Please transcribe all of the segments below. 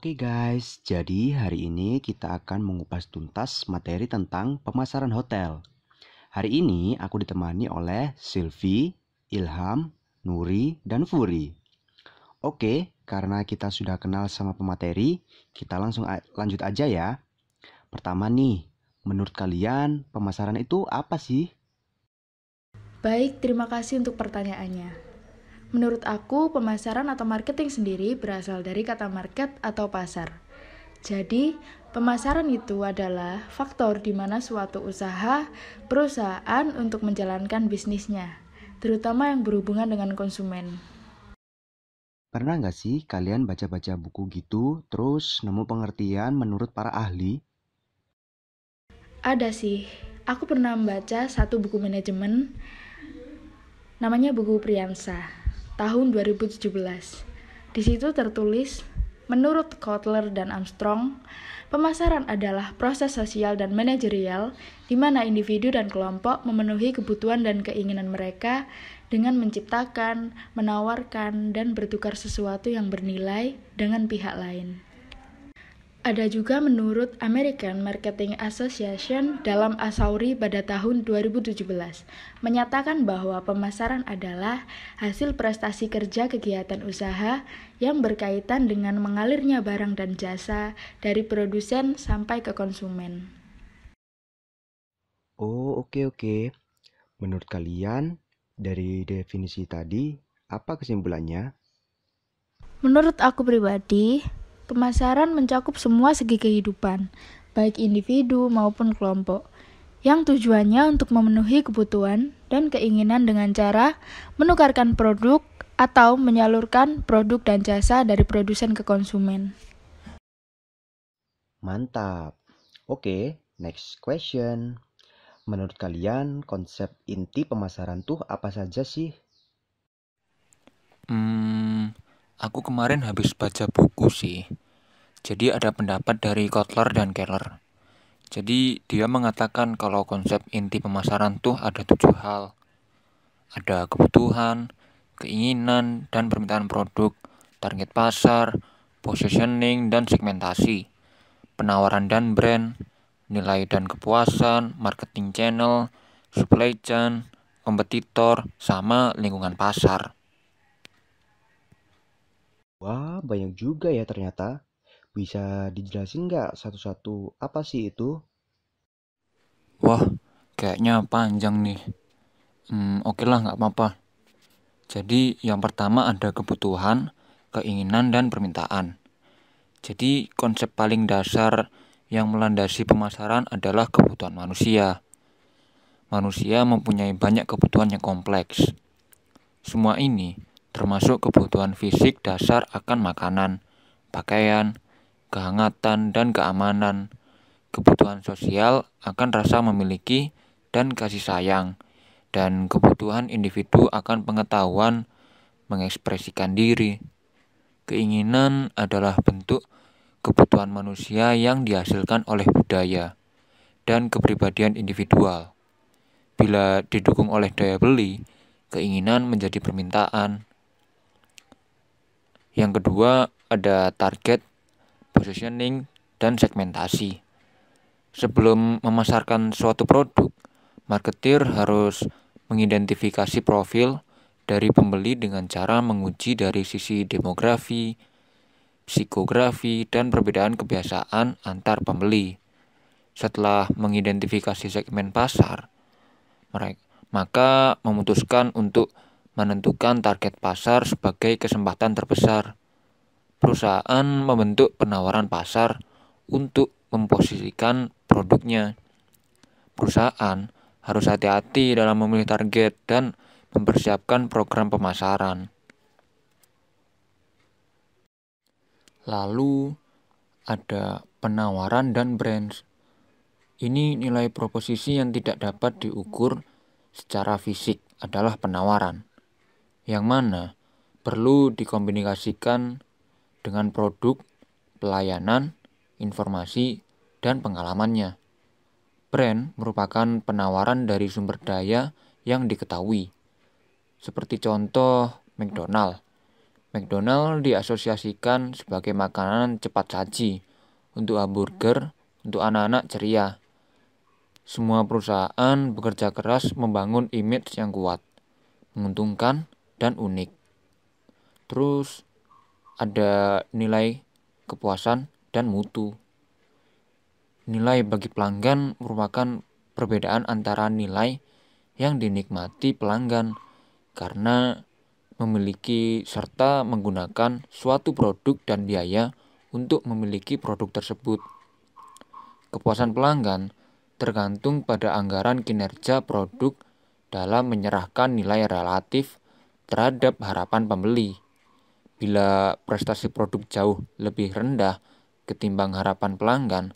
Oke guys, jadi hari ini kita akan mengupas tuntas materi tentang pemasaran hotel. Hari ini aku ditemani oleh Sylvie, Ilham, Nuri, dan Furi. Oke, karena kita sudah kenal sama pemateri, kita langsung lanjut aja ya. Pertama nih, menurut kalian pemasaran itu apa sih? Baik, terima kasih untuk pertanyaannya. Menurut aku, pemasaran atau marketing sendiri berasal dari kata market atau pasar. Jadi, pemasaran itu adalah faktor di mana suatu usaha, perusahaan untuk menjalankan bisnisnya, terutama yang berhubungan dengan konsumen. Pernah nggak sih kalian baca-baca buku gitu, terus nemu pengertian menurut para ahli? Ada sih, aku pernah membaca satu buku manajemen, namanya buku Priyansa, tahun 2017. Di situ tertulis, menurut Kotler dan Armstrong, pemasaran adalah proses sosial dan manajerial di mana individu dan kelompok memenuhi kebutuhan dan keinginan mereka dengan menciptakan, menawarkan, dan bertukar sesuatu yang bernilai dengan pihak lain. Ada juga menurut American Marketing Association dalam Asauri pada tahun 2017, menyatakan bahwa pemasaran adalah hasil prestasi kerja kegiatan usaha yang berkaitan dengan mengalirnya barang dan jasa dari produsen sampai ke konsumen. Oh, oke. Menurut kalian, dari definisi tadi, apa kesimpulannya? Menurut aku pribadi, pemasaran mencakup semua segi kehidupan, baik individu maupun kelompok, yang tujuannya untuk memenuhi kebutuhan dan keinginan dengan cara menukarkan produk atau menyalurkan produk dan jasa dari produsen ke konsumen. Mantap. Oke, next question. Menurut kalian, konsep inti pemasaran tuh apa saja sih? Aku kemarin habis baca buku sih. Jadi ada pendapat dari Kotler dan Keller. Jadi dia mengatakan kalau konsep inti pemasaran tuh ada 7 hal. Ada kebutuhan, keinginan, dan permintaan produk, target pasar, positioning dan segmentasi, penawaran dan brand, nilai dan kepuasan, marketing channel, supply chain, kompetitor, sama lingkungan pasar. Wah, banyak juga ya ternyata. Bisa dijelasin nggak satu-satu apa sih itu? Wah, kayaknya panjang nih. Oke lah, nggak apa-apa. Jadi yang pertama ada kebutuhan, keinginan, dan permintaan. Jadi konsep paling dasar yang melandasi pemasaran adalah kebutuhan manusia. Manusia mempunyai banyak kebutuhan yang kompleks. Semua ini termasuk kebutuhan fisik dasar akan makanan, pakaian, kehangatan, dan keamanan. Kebutuhan sosial akan rasa memiliki dan kasih sayang, dan kebutuhan individu akan pengetahuan mengekspresikan diri. Keinginan adalah bentuk kebutuhan manusia yang dihasilkan oleh budaya dan kepribadian individual. Bila didukung oleh daya beli, keinginan menjadi permintaan. Yang kedua, ada target, positioning, dan segmentasi. Sebelum memasarkan suatu produk, marketir harus mengidentifikasi profil dari pembeli dengan cara menguji dari sisi demografi, psikografi, dan perbedaan kebiasaan antar pembeli. Setelah mengidentifikasi segmen pasar, maka memutuskan untuk menentukan target pasar sebagai kesempatan terbesar. Perusahaan membentuk penawaran pasar untuk memposisikan produknya. Perusahaan harus hati-hati dalam memilih target dan mempersiapkan program pemasaran. Lalu ada penawaran dan brands. Ini nilai proposisi yang tidak dapat diukur secara fisik adalah penawaran, yang mana perlu dikomunikasikan dengan produk, pelayanan, informasi, dan pengalamannya. Brand merupakan penawaran dari sumber daya yang diketahui. Seperti contoh McDonald. McDonald diasosiasikan sebagai makanan cepat saji, untuk hamburger, untuk anak-anak ceria. Semua perusahaan bekerja keras membangun image yang kuat, menguntungkan, dan unik. Terus ada nilai kepuasan dan mutu. Nilai bagi pelanggan merupakan perbedaan antara nilai yang dinikmati pelanggan karena memiliki serta menggunakan suatu produk dan biaya untuk memiliki produk tersebut. Kepuasan pelanggan tergantung pada anggaran kinerja produk dalam menyerahkan nilai relatif terhadap harapan pembeli. Bila prestasi produk jauh lebih rendah ketimbang harapan pelanggan,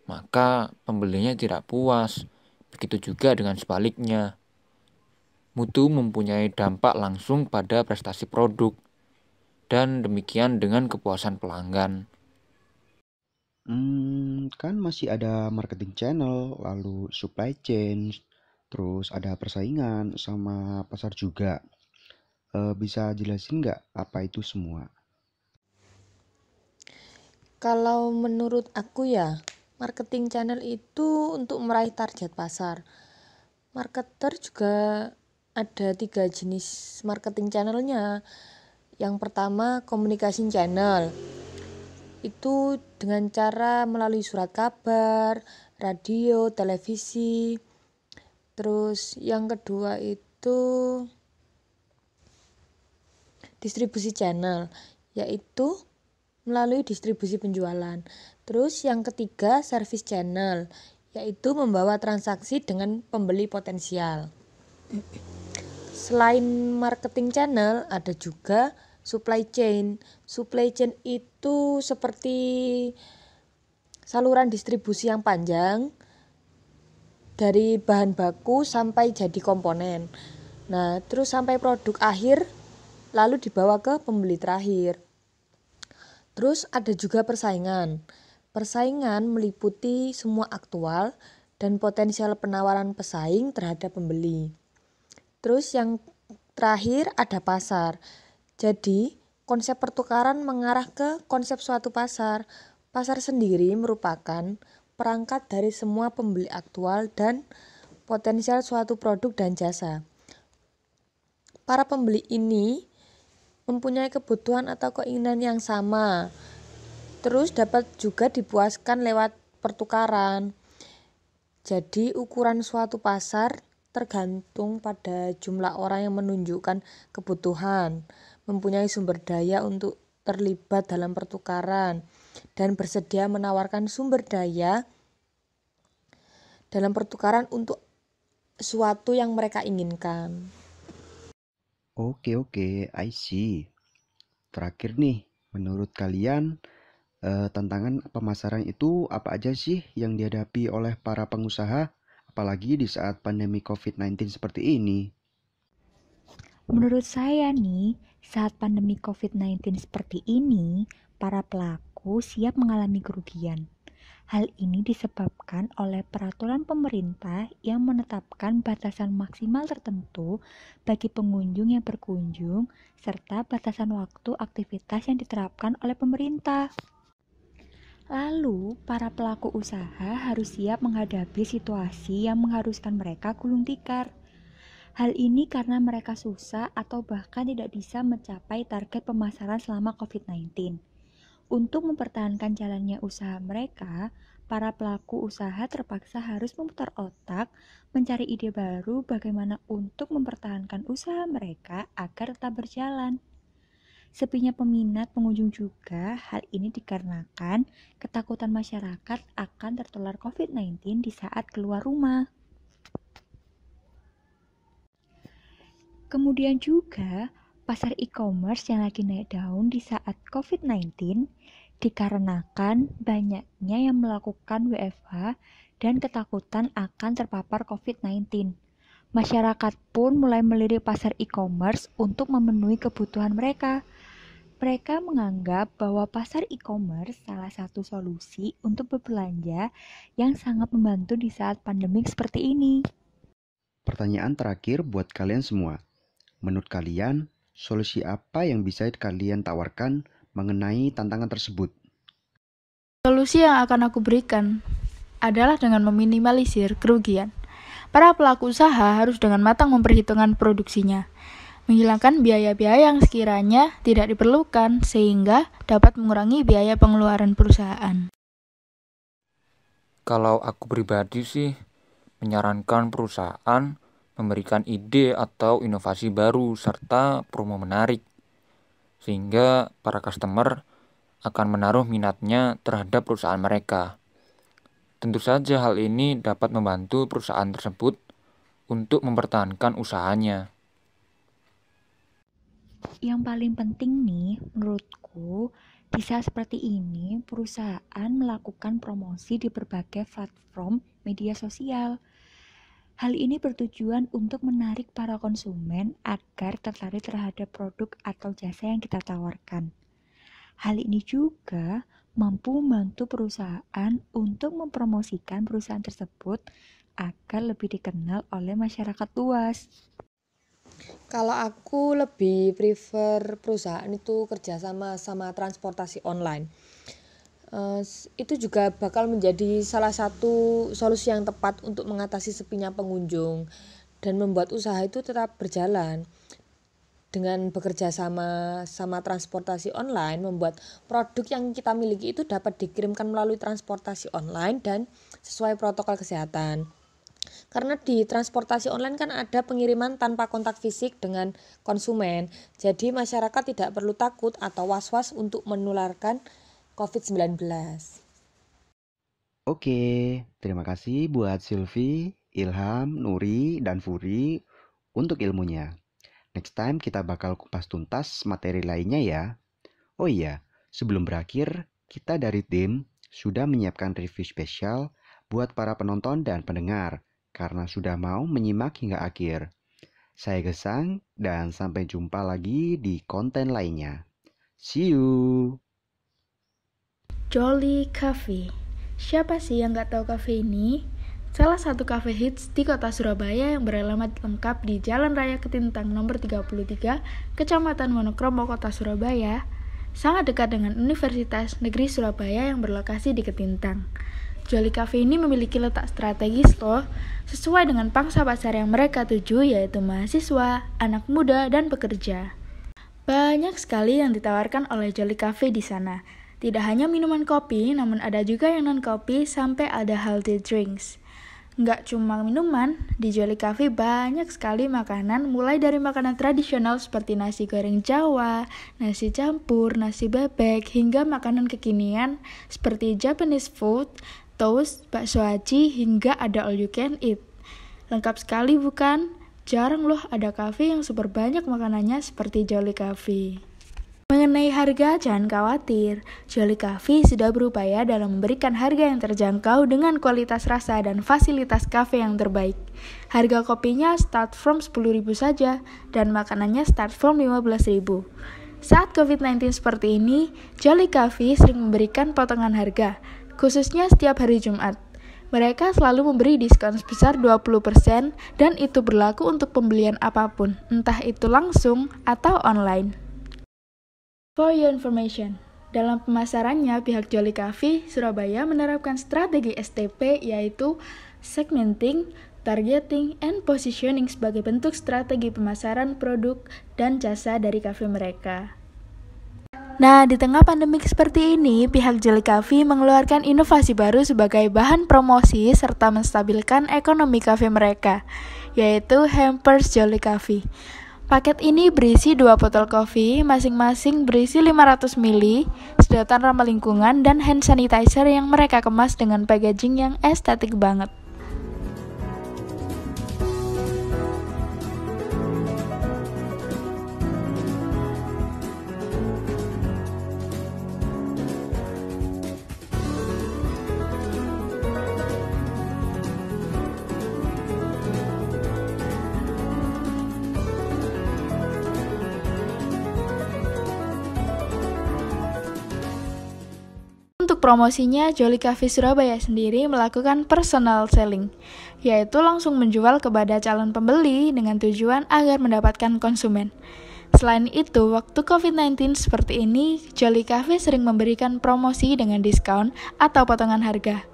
maka pembelinya tidak puas. Begitu juga dengan sebaliknya. Mutu mempunyai dampak langsung pada prestasi produk, dan demikian dengan kepuasan pelanggan. Kan masih ada marketing channel, lalu supply chain, terus ada persaingan sama pasar juga. Bisa jelasin nggak apa itu semua? Kalau menurut aku ya, marketing channel itu untuk meraih target pasar. Marketer juga ada 3 jenis marketing channelnya. Yang pertama, communication channel. Itu dengan cara melalui surat kabar, radio, televisi. Terus yang kedua itu distribusi channel, yaitu melalui distribusi penjualan. Terus yang ketiga, service channel, yaitu membawa transaksi dengan pembeli potensial. Selain marketing channel, ada juga supply chain. Supply chain itu seperti saluran distribusi yang panjang dari bahan baku sampai jadi komponen. Nah, terus sampai produk akhir lalu dibawa ke pembeli terakhir. Terus ada juga persaingan. Persaingan meliputi semua aktual dan potensial penawaran pesaing terhadap pembeli. Terus yang terakhir ada pasar. Jadi konsep pertukaran mengarah ke konsep suatu pasar. Pasar sendiri merupakan perangkat dari semua pembeli aktual dan potensial suatu produk dan jasa. Para pembeli ini mempunyai kebutuhan atau keinginan yang sama. Terus dapat juga dipuaskan lewat pertukaran. Jadi ukuran suatu pasar tergantung pada jumlah orang yang menunjukkan kebutuhan, mempunyai sumber daya untuk terlibat dalam pertukaran, dan bersedia menawarkan sumber daya dalam pertukaran untuk sesuatu yang mereka inginkan. Oke, I see. Terakhir nih, menurut kalian tantangan pemasaran itu apa aja sih yang dihadapi oleh para pengusaha, apalagi di saat pandemi COVID-19 seperti ini? Menurut saya nih, saat pandemi COVID-19 seperti ini, para pelaku siap mengalami kerugian. Hal ini disebabkan oleh peraturan pemerintah yang menetapkan batasan maksimal tertentu bagi pengunjung yang berkunjung, serta batasan waktu aktivitas yang diterapkan oleh pemerintah. Lalu, para pelaku usaha harus siap menghadapi situasi yang mengharuskan mereka gulung tikar. Hal ini karena mereka susah atau bahkan tidak bisa mencapai target pemasaran selama COVID-19. Untuk mempertahankan jalannya usaha mereka, para pelaku usaha terpaksa harus memutar otak, mencari ide baru bagaimana untuk mempertahankan usaha mereka agar tetap berjalan. Sepinya peminat pengunjung juga, hal ini dikarenakan ketakutan masyarakat akan tertular COVID-19 di saat keluar rumah. Kemudian juga, pasar e-commerce yang lagi naik daun di saat COVID-19 dikarenakan banyaknya yang melakukan WFH dan ketakutan akan terpapar COVID-19. Masyarakat pun mulai melirik pasar e-commerce untuk memenuhi kebutuhan mereka. Mereka menganggap bahwa pasar e-commerce salah satu solusi untuk berbelanja yang sangat membantu di saat pandemik seperti ini. Pertanyaan terakhir buat kalian semua. Menurut kalian, Solusi apa yang bisa kalian tawarkan mengenai tantangan tersebut? Solusi yang akan aku berikan adalah dengan meminimalisir kerugian. Para pelaku usaha harus dengan matang memperhitungkan produksinya, menghilangkan biaya-biaya yang sekiranya tidak diperlukan sehingga dapat mengurangi biaya pengeluaran perusahaan. Kalau aku pribadi sih menyarankan perusahaan memberikan ide atau inovasi baru serta promo menarik, sehingga para customer akan menaruh minatnya terhadap perusahaan mereka. Tentu saja hal ini dapat membantu perusahaan tersebut untuk mempertahankan usahanya. Yang paling penting nih, menurutku, di saat seperti ini, perusahaan melakukan promosi di berbagai platform media sosial. Hal ini bertujuan untuk menarik para konsumen agar tertarik terhadap produk atau jasa yang kita tawarkan. Hal ini juga mampu membantu perusahaan untuk mempromosikan perusahaan tersebut agar lebih dikenal oleh masyarakat luas. Kalau aku lebih prefer perusahaan itu kerjasama sama transportasi online. Itu juga bakal menjadi salah satu solusi yang tepat untuk mengatasi sepinya pengunjung dan membuat usaha itu tetap berjalan. Dengan bekerja sama transportasi online, membuat produk yang kita miliki itu dapat dikirimkan melalui transportasi online dan sesuai protokol kesehatan. Karena di transportasi online kan ada pengiriman tanpa kontak fisik dengan konsumen. Jadi masyarakat tidak perlu takut atau was-was untuk menularkan COVID-19. Oke, terima kasih buat Silvi, Ilham, Nuri, dan Furi untuk ilmunya. Next time kita bakal kupas tuntas materi lainnya ya. Oh iya, sebelum berakhir, kita dari tim sudah menyiapkan review spesial buat para penonton dan pendengar karena sudah mau menyimak hingga akhir. Saya Gesang dan sampai jumpa lagi di konten lainnya. See you! Jolly Cafe. Siapa sih yang gak tahu cafe ini? Salah satu cafe hits di kota Surabaya yang beralamat lengkap di Jalan Raya Ketintang nomor 33, Kecamatan Monokromo, Kota Surabaya. Sangat dekat dengan Universitas Negeri Surabaya yang berlokasi di Ketintang. Jolly Cafe ini memiliki letak strategis loh, sesuai dengan pangsa pasar yang mereka tuju, yaitu mahasiswa, anak muda, dan pekerja. Banyak sekali yang ditawarkan oleh Jolly Cafe di sana. Tidak hanya minuman kopi, namun ada juga yang non-kopi sampai ada healthy drinks. Nggak cuma minuman, di Jolly Cafe banyak sekali makanan, mulai dari makanan tradisional seperti nasi goreng Jawa, nasi campur, nasi bebek, hingga makanan kekinian seperti Japanese food, toast, bakso aci, hingga ada all you can eat. Lengkap sekali bukan? Jarang loh ada cafe yang super banyak makanannya seperti Jolly Cafe. Mengenai harga, jangan khawatir. Jolly Cafe sudah berupaya dalam memberikan harga yang terjangkau dengan kualitas rasa dan fasilitas cafe yang terbaik. Harga kopinya start from 10.000 saja dan makanannya start from 15.000. Saat COVID-19 seperti ini, Jolly Cafe sering memberikan potongan harga, khususnya setiap hari Jumat. Mereka selalu memberi diskon sebesar 20% dan itu berlaku untuk pembelian apapun, entah itu langsung atau online. For your information, dalam pemasarannya pihak Jolly Cafe Surabaya menerapkan strategi STP, yaitu segmenting, targeting, and positioning sebagai bentuk strategi pemasaran produk dan jasa dari cafe mereka. Nah, di tengah pandemik seperti ini, pihak Jolly Cafe mengeluarkan inovasi baru sebagai bahan promosi serta menstabilkan ekonomi cafe mereka, yaitu Hampers Jolly Cafe. Paket ini berisi 2 botol kopi, masing-masing berisi 500 ml, sedotan ramah lingkungan, dan hand sanitizer yang mereka kemas dengan packaging yang estetik banget. Untuk promosinya, Jolly Cafe Surabaya sendiri melakukan personal selling, yaitu langsung menjual kepada calon pembeli dengan tujuan agar mendapatkan konsumen. Selain itu, waktu COVID-19 seperti ini, Jolly Cafe sering memberikan promosi dengan diskon atau potongan harga.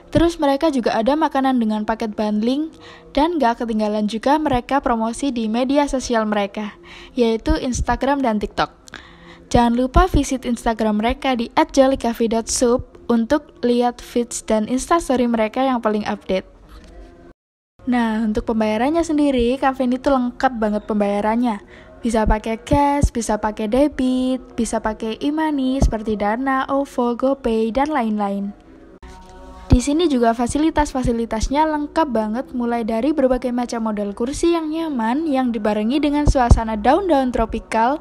Terus mereka juga ada makanan dengan paket bundling, dan gak ketinggalan juga mereka promosi di media sosial mereka, yaitu Instagram dan TikTok. Jangan lupa visit Instagram mereka di @jollycafe.soup untuk lihat feeds dan instastory mereka yang paling update. Nah, untuk pembayarannya sendiri, Cafe ini tuh lengkap banget pembayarannya. Bisa pakai cash, bisa pakai debit, bisa pakai e-money seperti Dana, OVO, GoPay, dan lain-lain. Di sini juga fasilitas-fasilitasnya lengkap banget, mulai dari berbagai macam model kursi yang nyaman yang dibarengi dengan suasana daun-daun tropikal,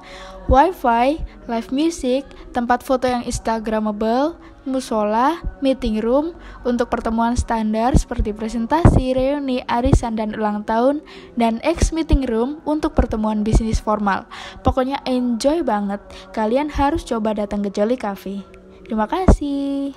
wifi, live music, tempat foto yang instagramable, musola, meeting room untuk pertemuan standar seperti presentasi, reuni, arisan, dan ulang tahun, dan ex-meeting room untuk pertemuan bisnis formal. Pokoknya enjoy banget, kalian harus coba datang ke Jolly Cafe. Terima kasih.